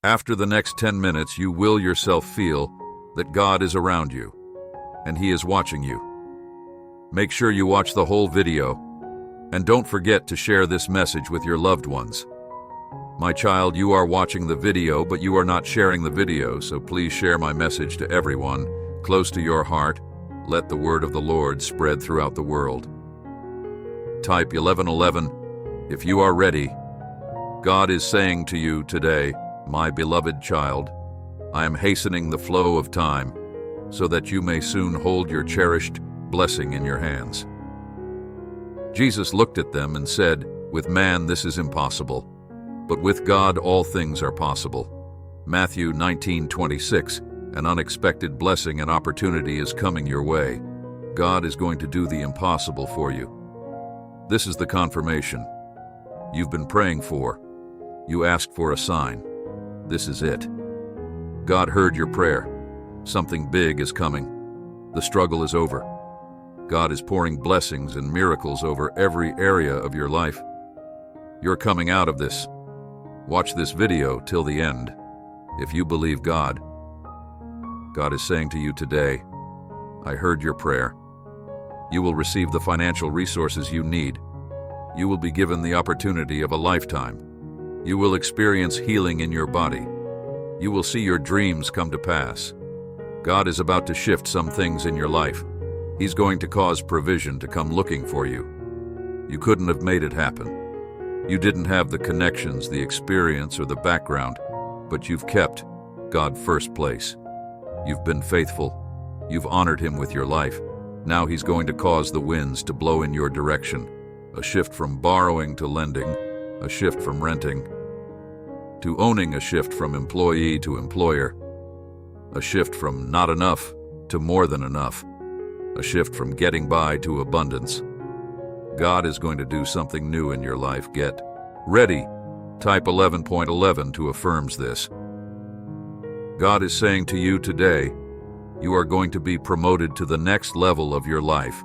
After the next 10 minutes, you will yourself feel that God is around you, and He is watching you. Make sure you watch the whole video, and don't forget to share this message with your loved ones. My child, you are watching the video, but you are not sharing the video, so please share my message to everyone close to your heart. Let the word of the Lord spread throughout the world. Type 1111 if you are ready. God is saying to you today, my beloved child, I am hastening the flow of time so that you may soon hold your cherished blessing in your hands. Jesus looked at them and said, with man this is impossible, but with God all things are possible. Matthew 19:26, an unexpected blessing and opportunity is coming your way. God is going to do the impossible for you. This is the confirmation you've been praying for. You asked for a sign. This is it. God heard your prayer. Something big is coming. The struggle is over. God is pouring blessings and miracles over every area of your life. You're coming out of this. Watch this video till the end. If you believe God, God is saying to you today, I heard your prayer. You will receive the financial resources you need. You will be given the opportunity of a lifetime. You will experience healing in your body. You will see your dreams come to pass. God is about to shift some things in your life. He's going to cause provision to come looking for you. You couldn't have made it happen. You didn't have the connections, the experience, or the background, but you've kept God first place. You've been faithful. You've honored Him with your life. Now He's going to cause the winds to blow in your direction. A shift from borrowing to lending, a shift from renting to owning, a shift from employee to employer, a shift from not enough to more than enough, a shift from getting by to abundance. God is going to do something new in your life. Get ready. Type 11.11 to affirms this. God is saying to you today, you are going to be promoted to the next level of your life,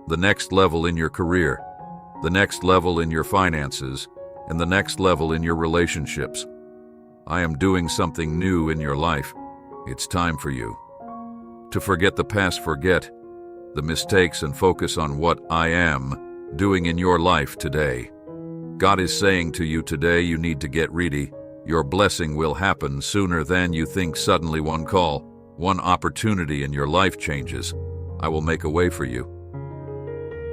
the next level in your career, the next level in your finances, and the next level in your relationships. I am doing something new in your life. It's time for you to forget the past, forget the mistakes, and focus on what I am doing in your life today. God is saying to you today, you need to get ready. Your blessing will happen sooner than you think. Suddenly, one call, one opportunity, and your life changes. I will make a way for you.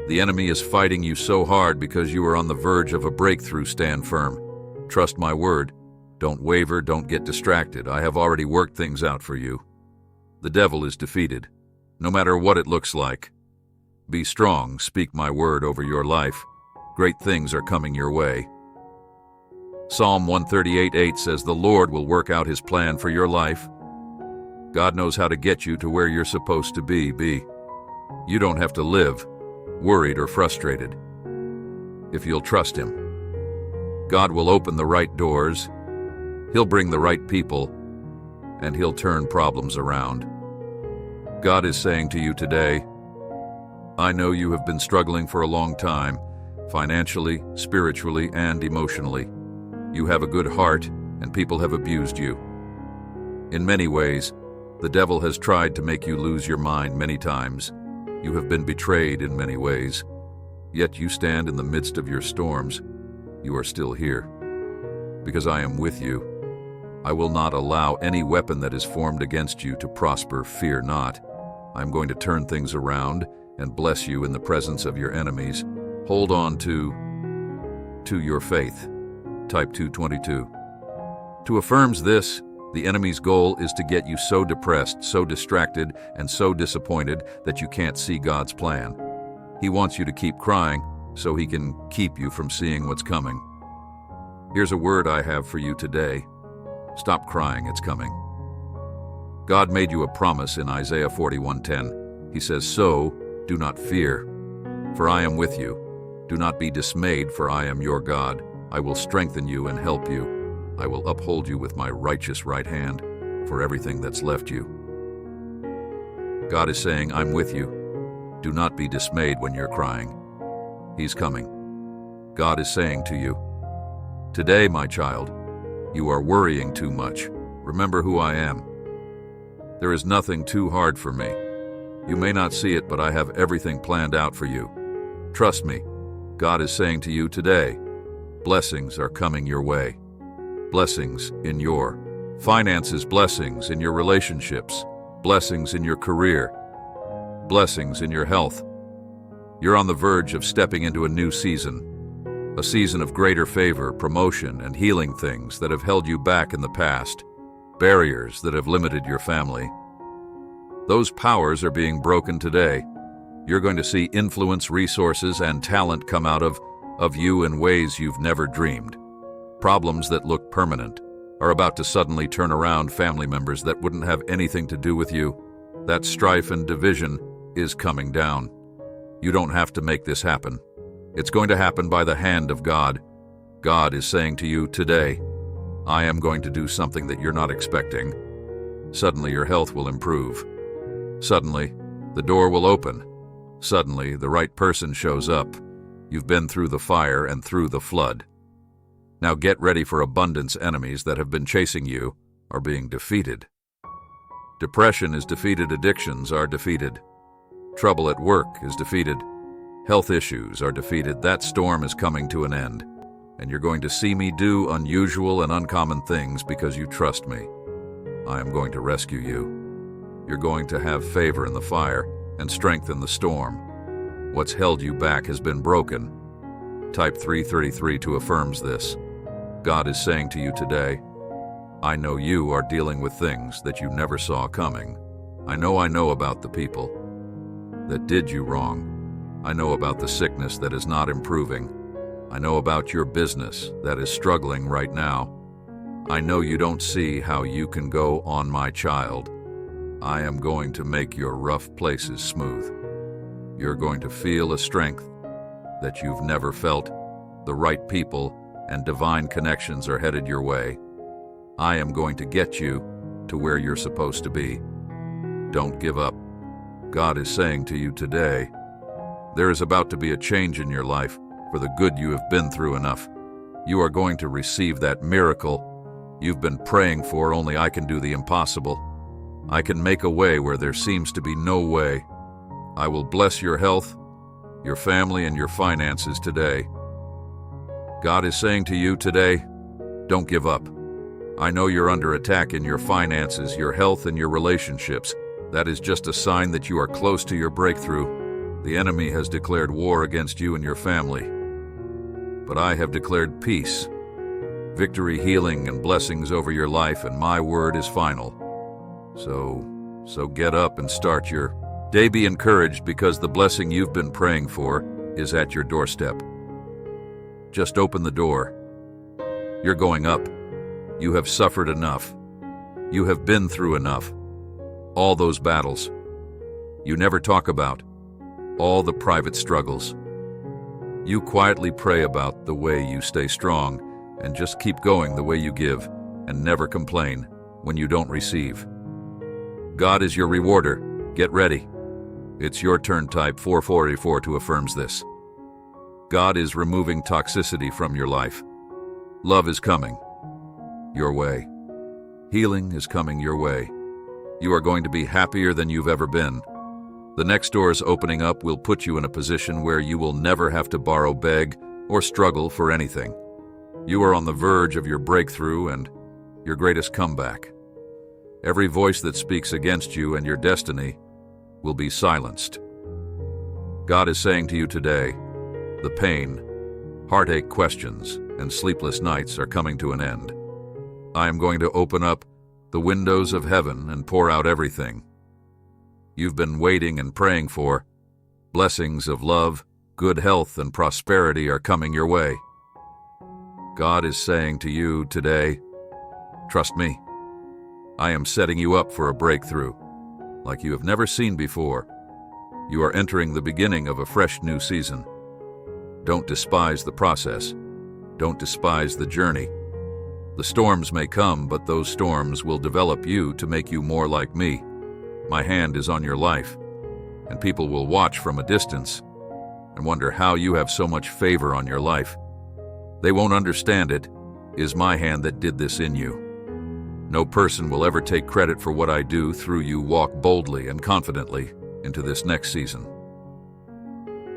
The enemy is fighting you so hard because you are on the verge of a breakthrough. Stand firm. Trust my word. Don't waver, don't get distracted. I have already worked things out for you. The devil is defeated, no matter what it looks like. Be strong, speak my word over your life. Great things are coming your way. Psalm 138:8 says, the Lord will work out His plan for your life. God knows how to get you to where you're supposed to be. You don't have to live worried or frustrated if you'll trust Him. God will open the right doors, He'll bring the right people, and He'll turn problems around. God is saying to you today, I know you have been struggling for a long time, financially, spiritually, and emotionally. You have a good heart, and people have abused you. In many ways, the devil has tried to make you lose your mind many times. You have been betrayed in many ways, yet you stand in the midst of your storms. You are still here. Because I am with you. I will not allow any weapon that is formed against you to prosper. Fear not. I'm going to turn things around and bless you in the presence of your enemies. Hold on to your faith. Type 222. To affirms this, the enemy's goal is to get you so depressed, so distracted, and so disappointed that you can't see God's plan. He wants you to keep crying so he can keep you from seeing what's coming. Here's a word I have for you today. Stop crying, it's coming. God made you a promise in Isaiah 41:10. He says, so do not fear, for I am with you. Do not be dismayed, for I am your God. I will strengthen you and help you. I will uphold you with my righteous right hand for everything that's left you. God is saying, I'm with you. Do not be dismayed when you're crying. He's coming. God is saying to you, today, my child, You are worrying too much. Remember who I am. There is nothing too hard for me. You may not see it, but I have everything planned out for you. Trust me. God is saying to you today, blessings are coming your way. Blessings in your finances, blessings in your relationships, blessings in your career, blessings in your health. You're on the verge of stepping into a new season, a season of greater favor, promotion, and healing things that have held you back in the past, barriers that have limited your family. Those powers are being broken today. You're going to see influence, resources, and talent come out of you in ways you've never dreamed. Problems that look permanent are about to suddenly turn around. Family members that wouldn't have anything to do with you. That strife and division is coming down. You don't have to make this happen. It's going to happen by the hand of God. God is saying to you today, I am going to do something that you're not expecting. Suddenly your health will improve. Suddenly, the door will open. Suddenly, the right person shows up. You've been through the fire and through the flood. Now get ready for abundance. Enemies that have been chasing you are being defeated. Depression is defeated. Addictions are defeated. Trouble at work is defeated. Health issues are defeated. That storm is coming to an end. And you're going to see me do unusual and uncommon things because you trust me. I am going to rescue you. You're going to have favor in the fire and strength in the storm. What's held you back has been broken. Type 332 affirms this. God is saying to you today, I know you are dealing with things that you never saw coming. I know about the people that did you wrong. I know about the sickness that is not improving. I know about your business that is struggling right now. I know you don't see how you can go on, my child. I am going to make your rough places smooth. You're going to feel a strength that you've never felt. The right people and divine connections are headed your way. I am going to get you to where you're supposed to be. Don't give up. God is saying to you today, there is about to be a change in your life for the good. You have been through enough. You are going to receive that miracle you've been praying for. Only I can do the impossible. I can make a way where there seems to be no way. I will bless your health, your family, and your finances today. God is saying to you today, don't give up. I know you're under attack in your finances, your health, and your relationships. That is just a sign that you are close to your breakthrough. The enemy has declared war against you and your family. But I have declared peace, victory, healing, and blessings over your life, and my word is final. So get up and start your day. Be encouraged because the blessing you've been praying for is at your doorstep. Just open the door. You're going up. You have suffered enough. You have been through enough. All those battles you never talk about, all the private struggles. You quietly pray about the way you stay strong and just keep going the way you give and never complain when you don't receive. God is your rewarder. Get ready. It's your turn. Type 444 affirms this. God is removing toxicity from your life. Love is coming your way. Healing is coming your way. You are going to be happier than you've ever been. The next doors opening up will put you in a position where you will never have to borrow, beg, or struggle for anything. You are on the verge of your breakthrough and your greatest comeback. Every voice that speaks against you and your destiny will be silenced. God is saying to you today, the pain, heartache, questions, and sleepless nights are coming to an end. I am going to open up the windows of heaven and pour out everything you've been waiting and praying for. Blessings of love, good health, and prosperity are coming your way. God is saying to you today, trust me. I am setting you up for a breakthrough like you have never seen before. You are entering the beginning of a fresh new season. Don't despise the process. Don't despise the journey. The storms may come, but those storms will develop you to make you more like me. My hand is on your life, and people will watch from a distance and wonder how you have so much favor on your life. They won't understand it, is my hand that did this in you. No person will ever take credit for what I do through you. Walk boldly and confidently into this next season.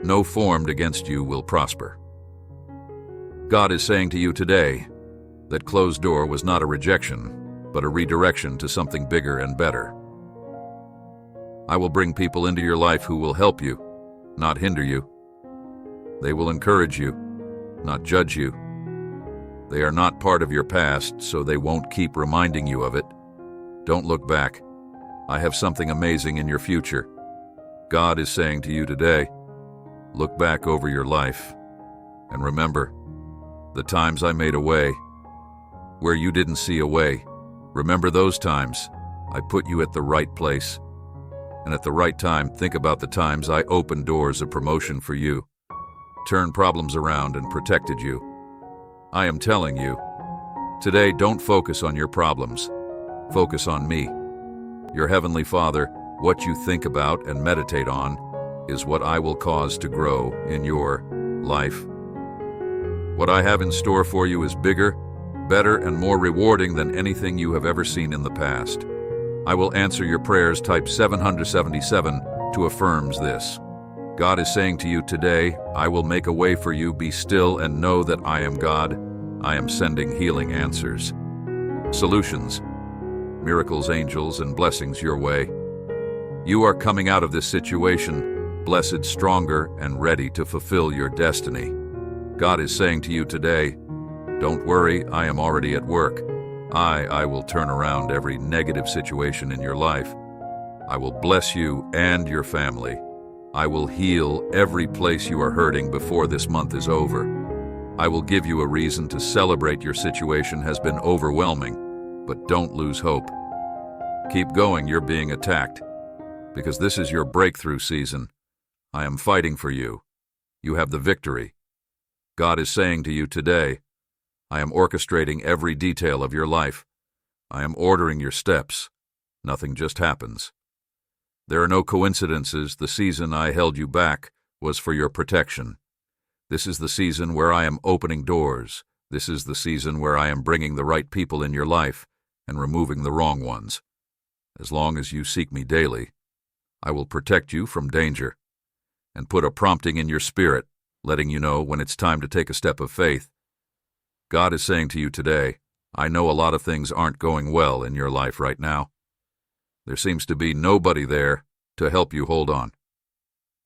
No formed against you will prosper. God is saying to you today that closed door was not a rejection, but a redirection to something bigger and better. I will bring people into your life who will help you, not hinder you. They will encourage you, not judge you. They are not part of your past, so they won't keep reminding you of it. Don't look back. I have something amazing in your future. God is saying to you today, look back over your life and remember the times I made a way where you didn't see a way. Remember those times I put you at the right place. And at the right time, think about the times I opened doors of promotion for you, turned problems around and protected you. I am telling you, today don't focus on your problems. Focus on me. Your Heavenly Father, what you think about and meditate on is what I will cause to grow in your life. What I have in store for you is bigger, better, and more rewarding than anything you have ever seen in the past. I will answer your prayers. Type 777 to affirms this. God is saying to you today, I will make a way for you. Be still and know that I am God. I am sending healing answers, solutions, miracles, angels, and blessings your way. You are coming out of this situation blessed, stronger, and ready to fulfill your destiny. God is saying to you today, don't worry, I am already at work. I will turn around every negative situation in your life. I will bless you and your family. I will heal every place you are hurting before this month is over. I will give you a reason to celebrate. Your situation has been overwhelming, but don't lose hope. Keep going, you're being attacked, because this is your breakthrough season. I am fighting for you. You have the victory. God is saying to you today, I am orchestrating every detail of your life. I am ordering your steps. Nothing just happens. There are no coincidences. The season I held you back was for your protection. This is the season where I am opening doors. This is the season where I am bringing the right people in your life and removing the wrong ones. As long as you seek me daily, I will protect you from danger and put a prompting in your spirit, letting you know when it's time to take a step of faith. God is saying to you today, I know a lot of things aren't going well in your life right now. There seems to be nobody there to help you hold on.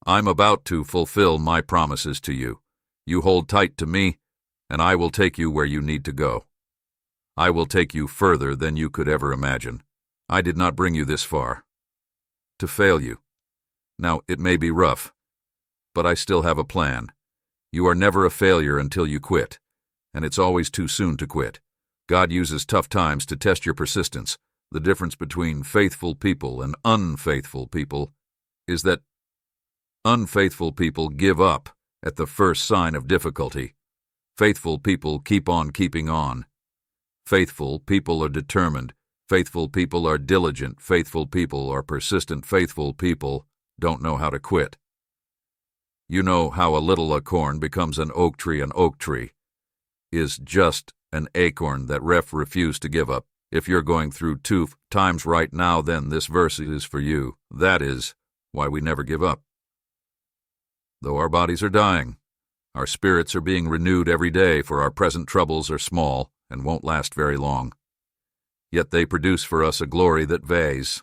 I'm about to fulfill my promises to you. You hold tight to me, and I will take you where you need to go. I will take you further than you could ever imagine. I did not bring you this far to fail you. Now, it may be rough, but I still have a plan. You are never a failure until you quit, and it's always too soon to quit. God uses tough times to test your persistence. The difference between faithful people and unfaithful people is that unfaithful people give up at the first sign of difficulty. Faithful people keep on keeping on. Faithful people are determined. Faithful people are diligent. Faithful people are persistent. Faithful people don't know how to quit. You know how a little acorn becomes an oak tree. An oak tree is just an acorn that refused to give up. If you're going through tough times right now, then this verse is for you. That is why we never give up. Though our bodies are dying, our spirits are being renewed every day, for our present troubles are small and won't last very long. Yet they produce for us a glory that weighs